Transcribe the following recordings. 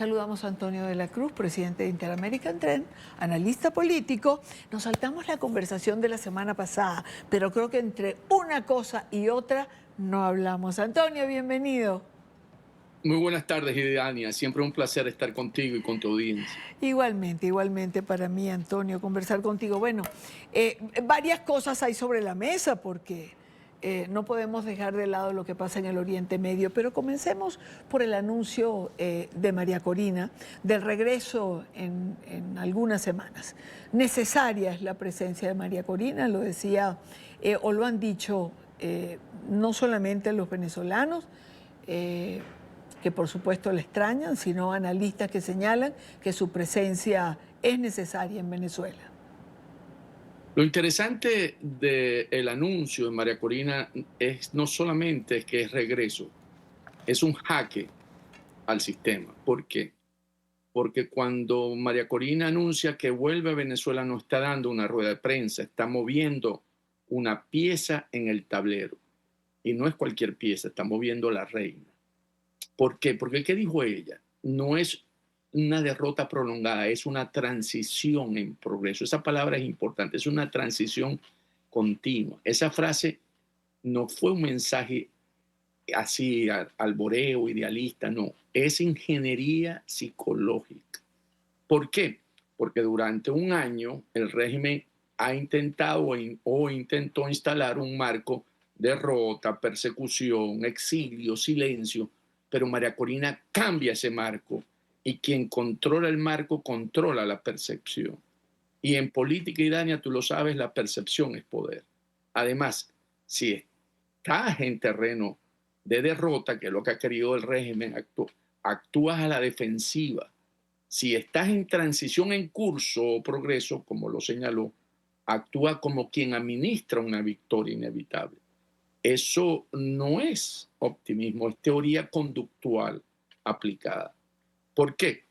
Saludamos a Antonio de la Cruz, presidente de Interamerican Trend, analista político. Nos saltamos la conversación de la semana pasada, pero creo que entre una cosa y otra no hablamos. Antonio, bienvenido. Muy buenas tardes, Idania. Siempre un placer estar contigo y con tu audiencia. Igualmente para mí, Antonio, conversar contigo. Bueno, varias cosas hay sobre la mesa porque no podemos dejar de lado lo que pasa en el Oriente Medio, pero comencemos por el anuncio de María Corina del regreso en algunas semanas. Necesaria es la presencia de María Corina, lo decía o lo han dicho no solamente los venezolanos, que por supuesto le extrañan, sino analistas que señalan que su presencia es necesaria en Venezuela. Lo interesante del anuncio de María Corina es no solamente que es regreso, es un jaque al sistema. ¿Por qué? Porque cuando María Corina anuncia que vuelve a Venezuela no está dando una rueda de prensa, está moviendo una pieza en el tablero. Y no es cualquier pieza, está moviendo la reina. ¿Por qué? Porque ¿qué dijo ella? No es una derrota prolongada, es una transición en progreso. Esa palabra es importante, es una transición continua. Esa frase no fue un mensaje así alboreo, idealista, no, es ingeniería psicológica. ¿Por qué? Porque durante un año el régimen ha intentado o intentó instalar un marco de derrota, persecución, exilio, silencio, pero María Corina cambia ese marco y quien controla el marco controla la percepción. Y en política, Idania, tú lo sabes, la percepción es poder. Además, si estás en terreno de derrota, que es lo que ha querido el régimen, actúas a la defensiva. Si estás en transición en curso o progreso, como lo señaló, actúa como quien administra una victoria inevitable. Eso no es optimismo, es teoría conductual aplicada. ¿Por qué?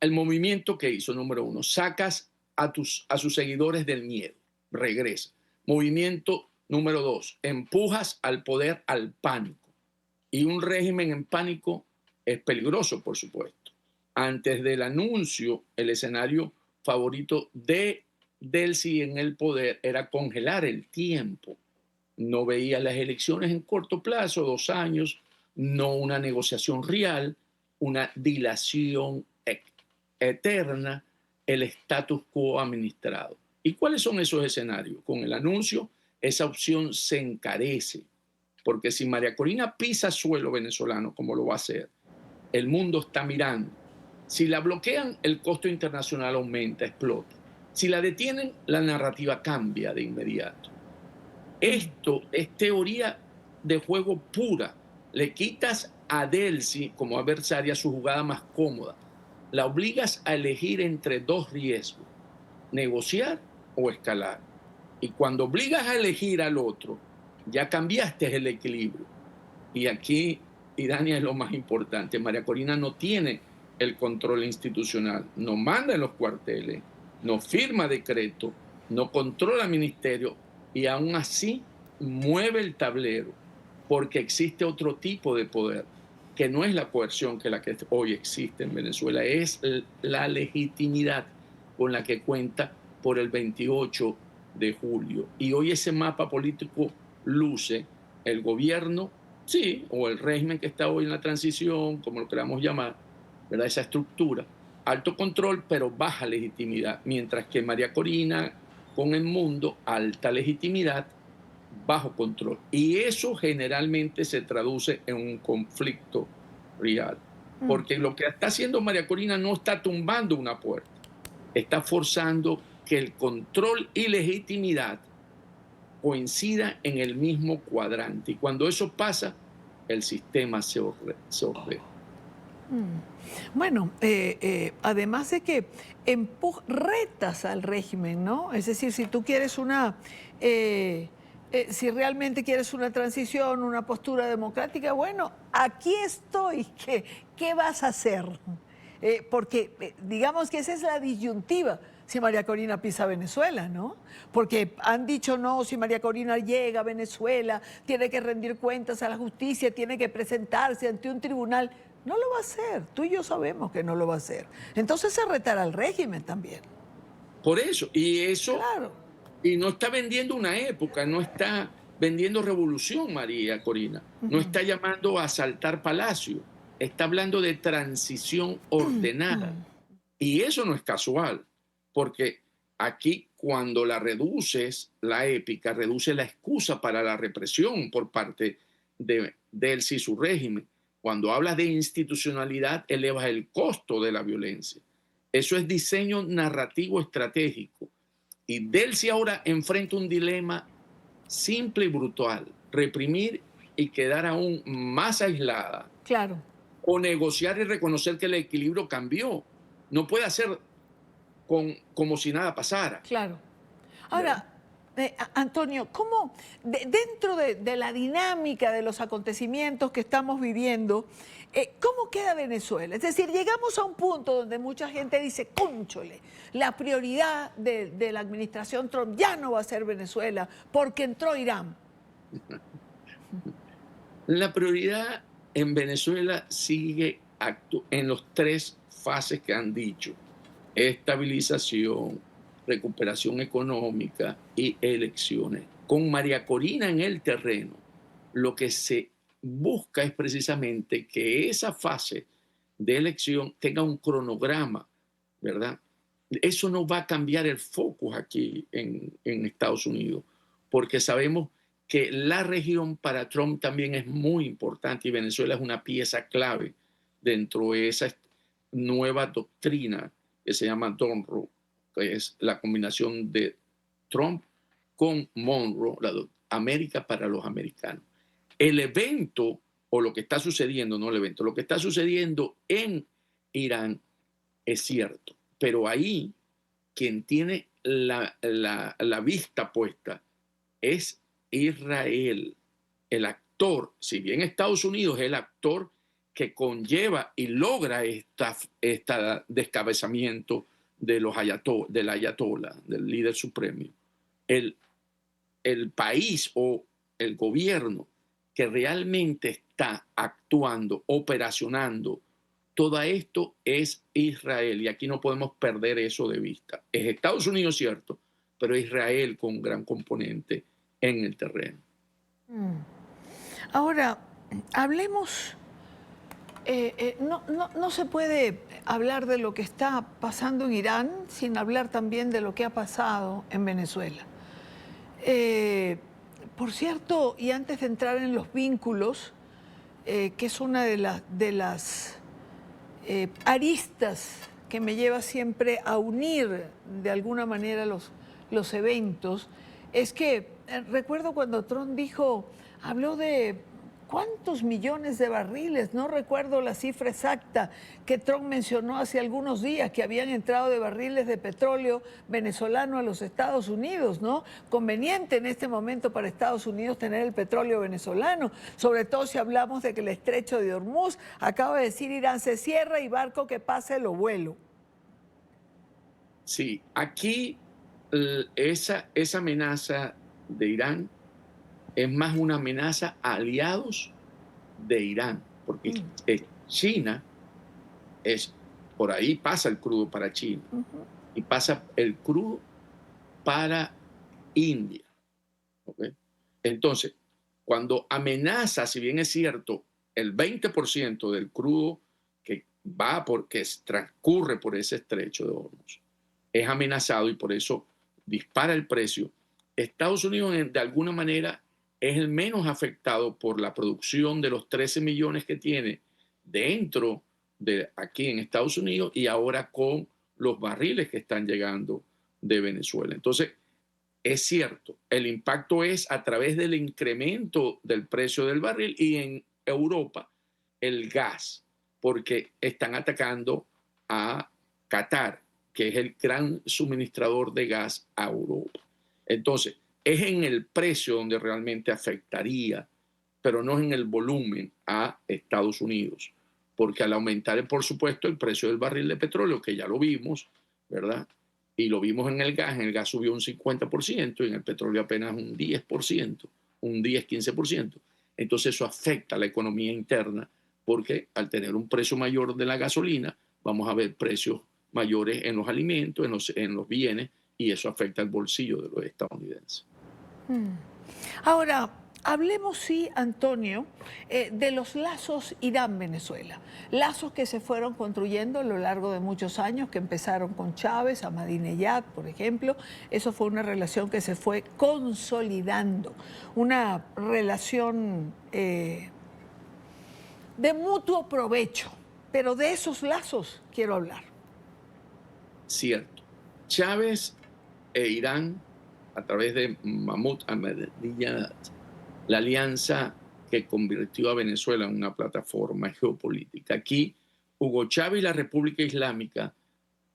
El movimiento que hizo, número uno, sacas a sus seguidores del miedo, regresa. Movimiento número dos, empujas al poder al pánico. Y un régimen en pánico es peligroso, por supuesto. Antes del anuncio, el escenario favorito de Delcy en el poder era congelar el tiempo. No veía las elecciones en corto plazo, 2 años, no una negociación real, una dilación eterna, el status quo administrado. ¿Y cuáles son esos escenarios? Con el anuncio, esa opción se encarece, porque si María Corina pisa suelo venezolano, como lo va a hacer, el mundo está mirando. Si la bloquean, el costo internacional aumenta, explota. Si la detienen, la narrativa cambia de inmediato. Esto es teoría de juego pura. Le quitas a Delcy como adversaria su jugada más cómoda. La obligas a elegir entre dos riesgos, negociar o escalar. Y cuando obligas a elegir al otro, ya cambiaste el equilibrio. Y aquí, Idania, es lo más importante. María Corina no tiene el control institucional, no manda en los cuarteles, no firma decreto, no controla ministerio y aún así mueve el tablero porque existe otro tipo de poder que no es la coerción que la que hoy existe en Venezuela, es la legitimidad con la que cuenta por el 28 de julio. Y hoy ese mapa político luce el gobierno, sí, o el régimen que está hoy en la transición, como lo queramos llamar, ¿verdad? Esa estructura, alto control, pero baja legitimidad, mientras que María Corina, con el mundo, alta legitimidad, bajo control. Y eso generalmente se traduce en un conflicto real. Porque lo que está haciendo María Corina no está tumbando una puerta, está forzando que el control y legitimidad coincida en el mismo cuadrante. Y cuando eso pasa, el sistema se ordena. Bueno, además de que retas al régimen, ¿no? Es decir, si tú quieres si realmente quieres una transición, una postura democrática, bueno, aquí estoy, ¿qué vas a hacer? Porque digamos que esa es la disyuntiva si María Corina pisa Venezuela, ¿no? Porque han dicho, no, si María Corina llega a Venezuela, tiene que rendir cuentas a la justicia, tiene que presentarse ante un tribunal. No lo va a hacer. Tú y yo sabemos que no lo va a hacer. Entonces se retará al régimen también. Por eso, y eso, Claro. y no está vendiendo una época, no está vendiendo revolución, María Corina, no está llamando a asaltar palacio, está hablando de transición ordenada. Y eso no es casual, porque aquí cuando la reduces, la épica, reduce la excusa para la represión por parte de él y su régimen. Cuando hablas de institucionalidad, elevas el costo de la violencia. Eso es diseño narrativo estratégico. Y Delcy ahora enfrenta un dilema simple y brutal: reprimir y quedar aún más aislada, Claro, o negociar y reconocer que el equilibrio cambió. No puede hacer como si nada pasara, claro. ¿verdad? Ahora, Antonio, ¿cómo dentro de la dinámica de los acontecimientos que estamos viviendo, cómo queda Venezuela? Es decir, llegamos a un punto donde mucha gente dice, cónchole, la prioridad de la administración Trump ya no va a ser Venezuela porque entró Irán. La prioridad en Venezuela sigue en los tres fases que han dicho: estabilización, recuperación económica y elecciones. Con María Corina en el terreno, lo que se busca es precisamente que esa fase de elección tenga un cronograma, ¿verdad? Eso no va a cambiar el foco aquí en Estados Unidos, porque sabemos que la región para Trump también es muy importante, y Venezuela es una pieza clave dentro de esa nueva doctrina que se llama Monroe, que es la combinación de Trump con Monroe, América para los americanos. El evento, o lo que está sucediendo, no el evento, lo que está sucediendo en Irán es cierto, pero ahí quien tiene la vista puesta es Israel, el actor. Si bien Estados Unidos es el actor que conlleva y logra esta descabezamiento de del ayatollah, del líder supremo, el, el país o el gobierno que realmente está actuando, operacionando todo esto es Israel, y aquí no podemos perder eso de vista. Es Estados Unidos, cierto, pero Israel con un gran componente en el terreno. Ahora, hablemos, no se puede hablar de lo que está pasando en Irán sin hablar también de lo que ha pasado en Venezuela. Por cierto, y antes de entrar en los vínculos, que es una de las aristas que me lleva siempre a unir de alguna manera los eventos, es que recuerdo cuando Trump habló de cuántos millones de barriles, no recuerdo la cifra exacta que Trump mencionó hace algunos días, que habían entrado de barriles de petróleo venezolano a los Estados Unidos, ¿no? Conveniente en este momento para Estados Unidos tener el petróleo venezolano, sobre todo si hablamos de que el estrecho de Hormuz, acaba de decir Irán, se cierra y barco que pase lo vuelo. Sí, aquí esa amenaza de Irán es más una amenaza a aliados de Irán, porque China es, por ahí pasa el crudo para China y pasa el crudo para India. ¿Okay? Entonces, cuando amenaza, si bien es cierto, el 20% del crudo que transcurre por ese estrecho de Hormuz es amenazado, y por eso dispara el precio, Estados Unidos de alguna manera es el menos afectado por la producción de los 13 millones que tiene dentro de aquí en Estados Unidos, y ahora con los barriles que están llegando de Venezuela. Entonces, es cierto, el impacto es a través del incremento del precio del barril, y en Europa el gas, porque están atacando a Qatar, que es el gran suministrador de gas a Europa. Entonces, es en el precio donde realmente afectaría, pero no en el volumen a Estados Unidos, porque al aumentar, por supuesto, el precio del barril de petróleo, que ya lo vimos, ¿verdad? Y lo vimos en el gas subió un 50% y en el petróleo apenas un 10%, un 10-15%. Entonces eso afecta a la economía interna porque al tener un precio mayor de la gasolina, vamos a ver precios mayores en los alimentos, en los bienes, y eso afecta al bolsillo de los estadounidenses. Ahora, hablemos, sí, Antonio, de los lazos Irán-Venezuela. Lazos que se fueron construyendo a lo largo de muchos años, que empezaron con Chávez, Ahmadinejad, por ejemplo. Eso fue una relación que se fue consolidando, una relación de mutuo provecho. Pero de esos lazos quiero hablar. Cierto. Chávez e Irán, a través de Mahmoud Ahmadinejad, la alianza que convirtió a Venezuela en una plataforma geopolítica. Aquí, Hugo Chávez y la República Islámica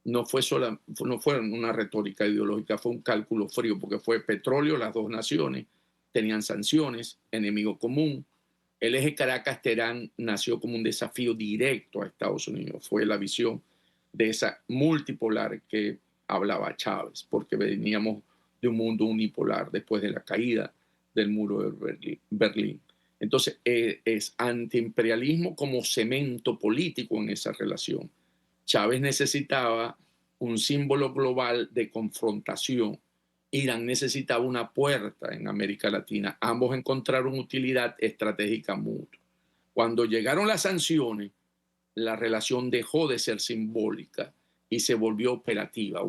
no fueron una retórica ideológica, fue un cálculo frío, porque fue petróleo, las dos naciones tenían sanciones, enemigo común. El eje Caracas-Teherán nació como un desafío directo a Estados Unidos. Fue la visión de esa multipolar que hablaba Chávez, porque veníamos de un mundo unipolar después de la caída del muro de Berlín. Entonces, es antiimperialismo como cemento político en esa relación. Chávez necesitaba un símbolo global de confrontación. Irán necesitaba una puerta en América Latina. Ambos encontraron utilidad estratégica mutua. Cuando llegaron las sanciones, la relación dejó de ser simbólica y se volvió operativa.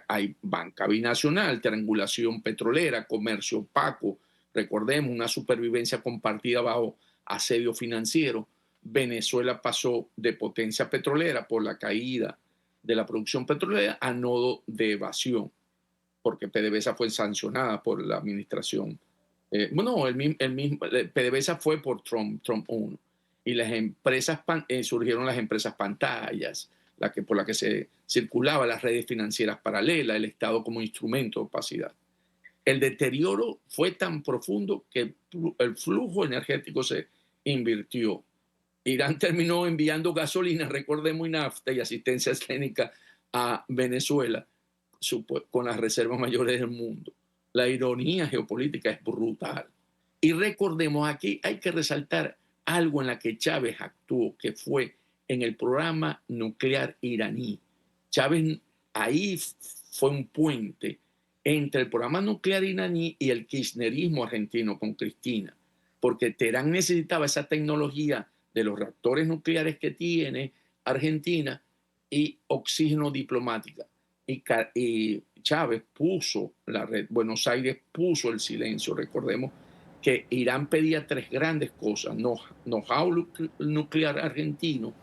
Hay banca binacional, triangulación petrolera, comercio opaco, recordemos, una supervivencia compartida bajo asedio financiero. Venezuela pasó de potencia petrolera por la caída de la producción petrolera a nodo de evasión, porque PDVSA fue sancionada por la administración. Bueno, PDVSA fue por Trump 1. Y las empresas, surgieron las empresas pantallas, por la que se circulaba, las redes financieras paralelas, el Estado como instrumento de opacidad. El deterioro fue tan profundo que el flujo energético se invirtió. Irán terminó enviando gasolina, recordemos, y nafta y asistencia técnica a Venezuela con las reservas mayores del mundo. La ironía geopolítica es brutal. Y recordemos, aquí hay que resaltar algo en la que Chávez actuó, que fue en el programa nuclear iraní. Chávez ahí fue un puente entre el programa nuclear iraní y el kirchnerismo argentino con Cristina, porque Teherán necesitaba esa tecnología de los reactores nucleares que tiene Argentina y oxígeno diplomática. Y Chávez puso la red, Buenos Aires puso el silencio. Recordemos que Irán pedía tres grandes cosas: know-how nuclear argentino,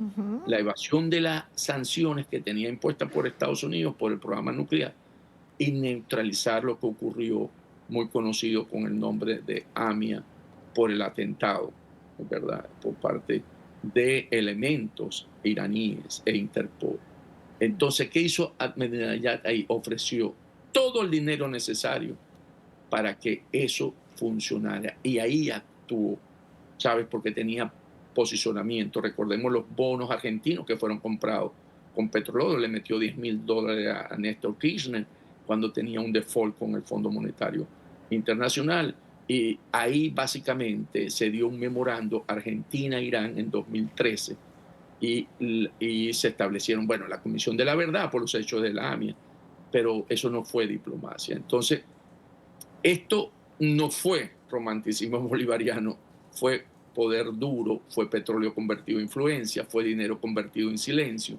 la evasión de las sanciones que tenía impuestas por Estados Unidos por el programa nuclear, y neutralizar lo que ocurrió, muy conocido con el nombre de AMIA, por el atentado, ¿verdad?, por parte de elementos iraníes e Interpol. Entonces, ¿qué hizo Ahmadinejad ahí? Ofreció todo el dinero necesario para que eso funcionara. Y ahí actuó Chávez porque tenía posicionamiento. Recordemos los bonos argentinos que fueron comprados con petróleo. Le metió $10.000 a Néstor Kirchner cuando tenía un default con el Fondo Monetario Internacional. Y ahí básicamente se dio un memorando Argentina-Irán en 2013 y se establecieron, bueno, la Comisión de la Verdad por los hechos de la AMIA, pero eso no fue diplomacia. Entonces, esto no fue romanticismo bolivariano, fue poder duro, fue petróleo convertido en influencia, fue dinero convertido en silencio.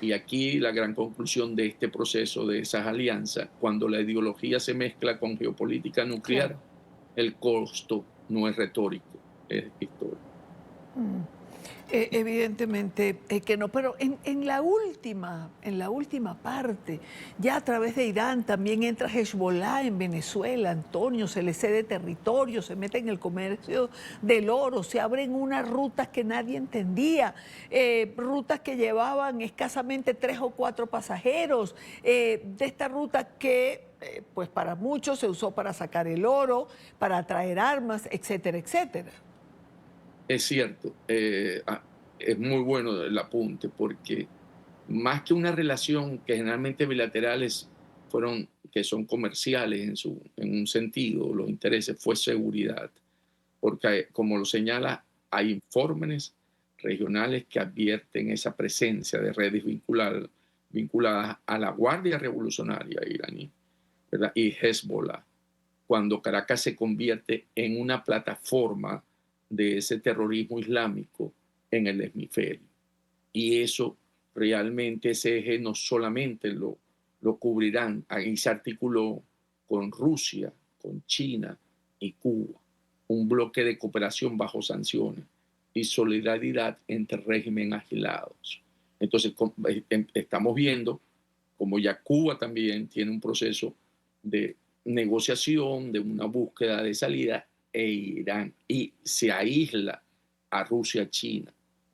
Y aquí la gran conclusión de este proceso, de esas alianzas, cuando la ideología se mezcla con geopolítica nuclear, Claro. el costo no es retórico, es histórico. Evidentemente que no, pero en la última parte, ya a través de Irán también entra Hezbollah en Venezuela, Antonio, se le cede territorio, se mete en el comercio del oro, se abren unas rutas que nadie entendía, rutas que llevaban escasamente 3 o 4 pasajeros, de esta ruta que pues para muchos se usó para sacar el oro, para traer armas, etcétera, etcétera. Es cierto, es muy bueno el apunte, porque más que una relación que generalmente bilaterales que son comerciales en un sentido, los intereses, fue seguridad, porque como lo señala, hay informes regionales que advierten esa presencia de redes vinculadas a la Guardia Revolucionaria iraní, ¿verdad? Y Hezbollah, cuando Caracas se convierte en una plataforma de ese terrorismo islámico en el hemisferio. Y eso realmente, ese eje no solamente lo cubrirán, ahí se articuló con Rusia, con China y Cuba, un bloque de cooperación bajo sanciones y solidaridad entre regímenes aislados. Entonces, estamos viendo como ya Cuba también tiene un proceso de negociación, de una búsqueda de salida, e Irán, y se aísla a Rusia, China,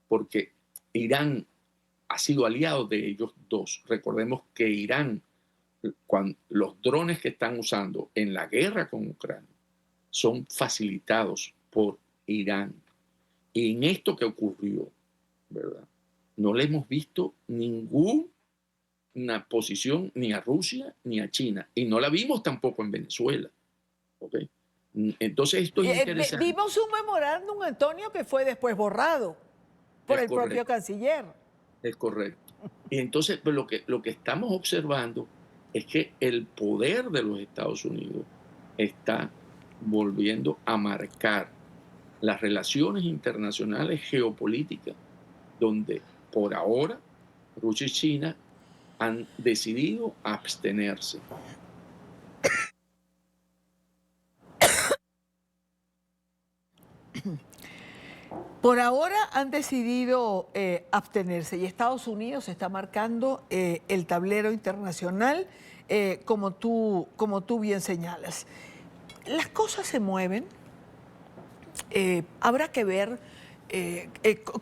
porque Irán ha sido aliado de ellos dos. Recordemos que Irán, cuando los drones que están usando en la guerra con Ucrania, son facilitados por Irán. Y en esto que ocurrió, ¿verdad? No le hemos visto ninguna posición ni a Rusia ni a China. Y no la vimos tampoco en Venezuela. ¿Okay? Entonces esto es interesante. Vimos un memorándum, Antonio, que fue después borrado por Es el propio correcto, canciller. es correcto. Y entonces pues, lo que estamos observando es que el poder de los Estados Unidos está volviendo a marcar las relaciones internacionales geopolíticas, donde por ahora Rusia y China han decidido abstenerse. Por ahora han decidido abstenerse y Estados Unidos está marcando el tablero internacional, como tú bien señalas. Las cosas se mueven, habrá que ver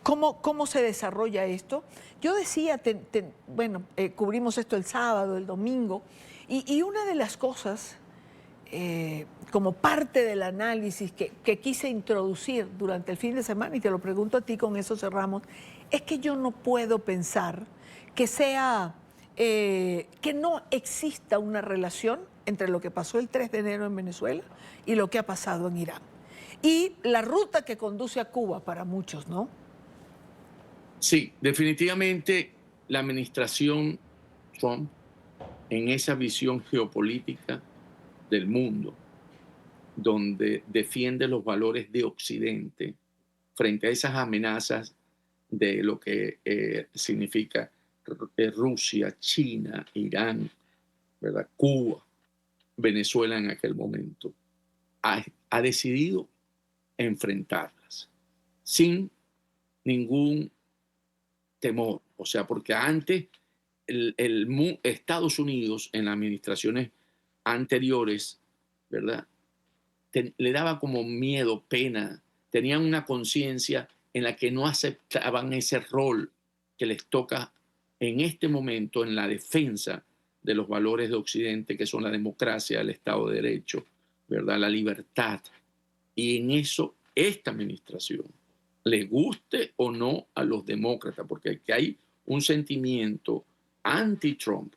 cómo se desarrolla esto. Yo decía, cubrimos esto el sábado, el domingo, y una de las cosas, como parte del análisis que quise introducir durante el fin de semana, y te lo pregunto a ti, con eso cerramos, es que yo no puedo pensar que no exista una relación entre lo que pasó el 3 de enero en Venezuela y lo que ha pasado en Irán. Y la ruta que conduce a Cuba para muchos, ¿no? Sí, definitivamente la administración Trump, en esa visión geopolítica del mundo, donde defiende los valores de Occidente frente a esas amenazas de lo que significa Rusia, China, Irán, ¿verdad? Cuba, Venezuela en aquel momento, ha decidido enfrentarlas sin ningún temor. O sea, porque antes Estados Unidos en las administraciones anteriores, ¿verdad? Le daba como miedo, pena, tenían una conciencia en la que no aceptaban ese rol que les toca en este momento en la defensa de los valores de Occidente, que son la democracia, el Estado de Derecho, ¿verdad? La libertad. Y en eso esta administración, le guste o no a los demócratas, porque aquí hay un sentimiento anti-Trump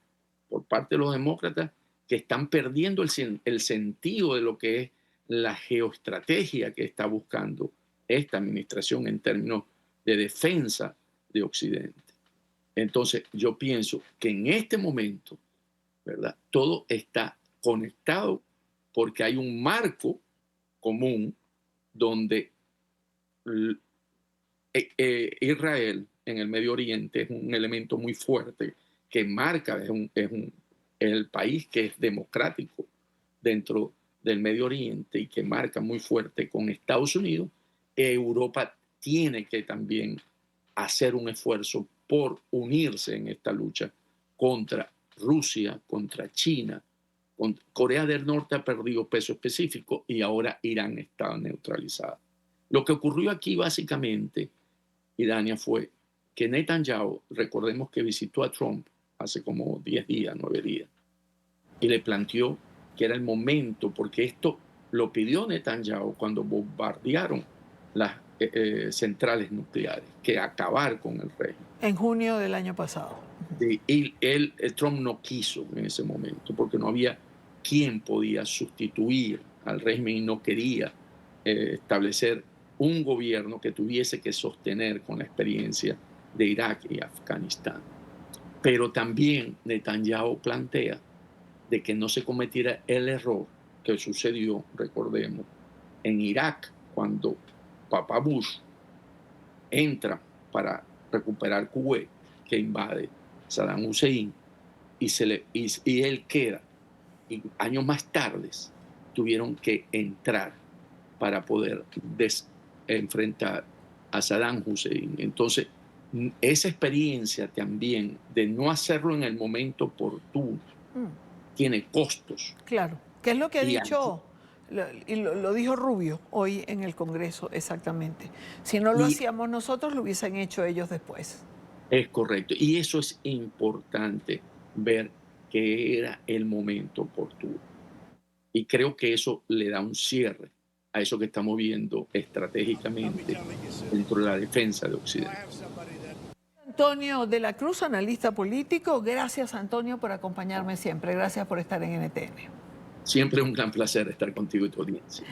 por parte de los demócratas que están perdiendo el sentido de lo que es la geoestrategia que está buscando esta administración en términos de defensa de Occidente. Entonces, yo pienso que en este momento, ¿verdad? Todo está conectado porque hay un marco común donde Israel en el Medio Oriente es un elemento muy fuerte que marca, es el país que es democrático dentro del Medio Oriente y que marca muy fuerte con Estados Unidos. Europa tiene que también hacer un esfuerzo por unirse en esta lucha contra Rusia, contra China. Corea del Norte ha perdido peso específico y ahora Irán está neutralizada. Lo que ocurrió aquí básicamente, Idania, fue que Netanyahu, recordemos que visitó a Trump hace como 10 días, 9 días, y le planteó que era el momento, porque esto lo pidió Netanyahu cuando bombardearon las centrales nucleares, que acabar con el régimen. En junio del año pasado. Y Trump no quiso en ese momento, porque no había quien podía sustituir al régimen y no quería establecer un gobierno que tuviese que sostener con la experiencia de Irak y Afganistán. Pero también Netanyahu plantea de que no se cometiera el error que sucedió, recordemos, en Irak, cuando Papá Bush entra para recuperar Kuwait, que invade Saddam Hussein, y él queda. Y años más tarde tuvieron que entrar para poder enfrentar a Saddam Hussein. Entonces, esa experiencia también de no hacerlo en el momento oportuno tiene costos. Claro, ¿qué es lo que ha Y dicho? Lo dijo Rubio hoy en el Congreso, exactamente. Si no lo y hacíamos nosotros, lo hubiesen hecho ellos después. es correcto. Y eso es importante, ver que era el momento oportuno. Y creo que eso le da un cierre a eso que estamos viendo estratégicamente dentro de la defensa de Occidente. Antonio de la Cruz, analista político. Gracias, Antonio, por acompañarme siempre. Gracias por estar en NTN. Siempre es un gran placer estar contigo y tu audiencia.